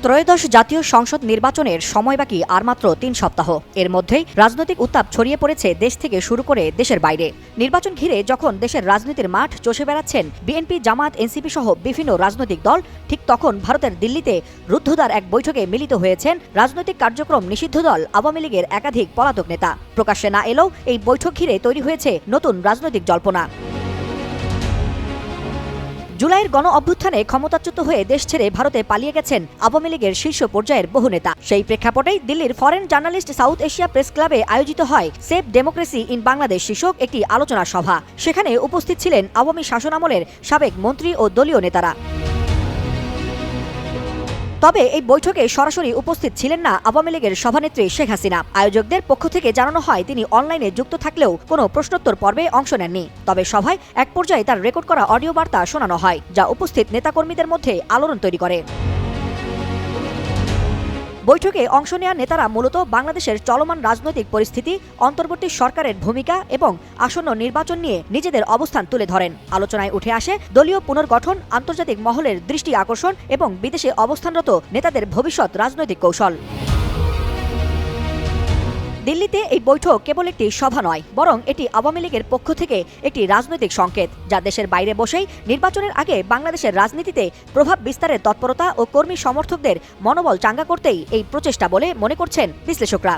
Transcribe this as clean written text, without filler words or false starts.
ত্রয়োদশ জাতীয় সংসদ নির্বাচনের সময় বাকি আর মাত্র ৩ সপ্তাহ। এর মধ্যেই রাজনৈতিক উত্তাপ ছড়িয়ে পড়েছে দেশ থেকে শুরু করে দেশের বাইরে। নির্বাচন ঘিরে যখন দেশের রাজনীতির মাঠ চষে বেড়াচ্ছেন বিএনপি, জামাত, এনসিপি সহ বিভিন্ন রাজনৈতিক দল, ঠিক তখন ভারতের দিল্লিতে রুদ্ধদ্বার এক বৈঠকে মিলিত হয়েছেন রাজনৈতিক কার্যক্রম নিষিদ্ধ দল আওয়ামী লীগের একাধিক পলাতক নেতা। প্রকাশ্যে না এলেও এই বৈঠক ঘিরে তৈরি হয়েছে নতুন রাজনৈতিক জল্পনা। জুলাইয়ের গণ অভ্যুত্থানে ক্ষমতাচ্যুত হয়ে দেশ ছেড়ে ভারতে পালিয়ে গেছেন আওয়ামী লীগের শীর্ষ পর্যায়ের বহু নেতা। সেই প্রেক্ষাপটেই দিল্লির foreign journalist south Asia press ক্লাবে আয়োজিত হয় সেভ ডেমোক্রেসি ইন বাংলাদেশ শীর্ষক একটি আলোচনা সভা। সেখানে উপস্থিত ছিলেন আওয়ামী শাসনামলের সাবেক মন্ত্রী ও দলীয় নেতারা। তবে এই বৈঠকে সরাসরি উপস্থিত ছিলেন না আওয়ামী লীগের সভানেত্রী শেখ হাসিনা। আয়োজকদের পক্ষ থেকে জানানো হয় তিনি অনলাইনে যুক্ত থাকলেও কোনো প্রশ্নোত্তর পর্বে অংশ নেননি। তবে সভায় এক পর্যায়ে তার রেকর্ড করা অডিও বার্তা শোনানো হয়, যা উপস্থিত নেতাকর্মীদের মধ্যে আলোড়ন তৈরি করে। বৈঠকে অংশ নেওয়া নেতারা মূলত বাংলাদেশের চলমান রাজনৈতিক পরিস্থিতি, অন্তর্বর্তী সরকারের ভূমিকা এবং আসন্ন নির্বাচন নিয়ে নিজেদের অবস্থান তুলে ধরেন। আলোচনায় উঠে আসে দলীয় পুনর্গঠন, আন্তর্জাতিক মহলের দৃষ্টি আকর্ষণ এবং বিদেশে অবস্থানরত নেতাদের ভবিষ্যৎ রাজনৈতিক কৌশল। দিল্লিতে এই বৈঠক কেবল একটি সভা নয়, বরং এটি আওয়ামী লীগের পক্ষ থেকে একটি রাজনৈতিক সংকেত, যা দেশের বাইরে বসেই নির্বাচনের আগে বাংলাদেশের রাজনীতিতে প্রভাব বিস্তারের তৎপরতা ও কর্মী সমর্থকদের মনোবল চাঙ্গা করতেই এই প্রচেষ্টা বলে মনে করছেন বিশ্লেষকরা।